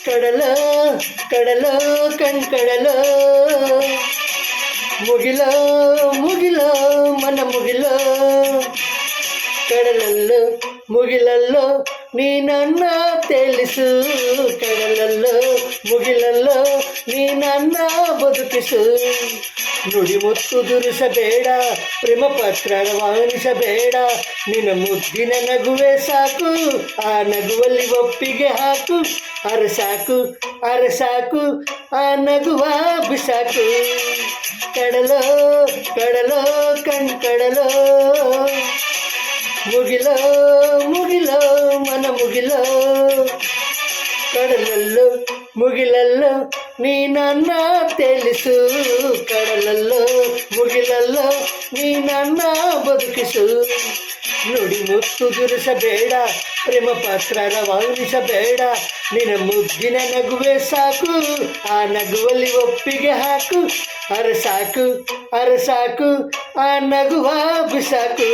ಕಡಲೋ ಕಡಲೋ ಕಣ್ಕಡಲೋ ಮುಗಿಲೋ ಮುಗಿಲೋ ಮನ ಮುಗಿಲೋ ಕಡಲಲ್ಲೋ ಮುಗಿಲಲ್ಲೋ ನೀ ನನ್ನ ತೇಲಿಸು ಕಡಲಲ್ಲೋ ಮುಗಿಲಲ್ಲೋ ನೀ ನನ್ನ ಬದುಕಿಸು ನುಡಿ ಮುತ್ತು ದುರಿಸಬೇಡ ಪ್ರೇಮ ಪತ್ರ ರವಾನಿಸಬೇಡ ನಿನ್ನ ಮುದ್ದಿನ ನಗುವೆ ಸಾಕು ಆ ನಗುವಲ್ಲಿ ಒಪ್ಪಿಗೆ ಹಾಕು ಅರಸಾಕು ಅರಸಾಕು ಆ ನಗುವ ಬಿಸಾಕು ಕಡಲೋ ಕಡಲೋ ಕಣ್ಕಡಲೋ ಮುಗಿಲೋ ಮುಗಿಲೋ ಮನ ಮುಗಿಲೋ ಕಡಲಲ್ಲೋ ಮುಗಿಲಲ್ಲೋ ನೀ ನನ್ನ ತೇಲಿಸು ಕಡಲಲ್ಲೋ ಮುಗಿಲಲ್ಲೋ ನೀ ನನ್ನ ಬದುಕಿಸು ನುಡಿ ಮುತ್ತು ದುರಿಸಬೇಡ ಪ್ರೇಮ ಪತ್ರ ರವಾನಿಸಬೇಡ ನಿನ್ನ ಮುದ್ದಿನ ನಗುವೆ ಸಾಕು ಆ ನಗುವಲ್ಲಿ ಒಪ್ಪಿಗೆ ಹಾಕು ಅರಸಾಕು ಅರಸಾಕು ಆ ನಗುವ ಬಿಸಾಕು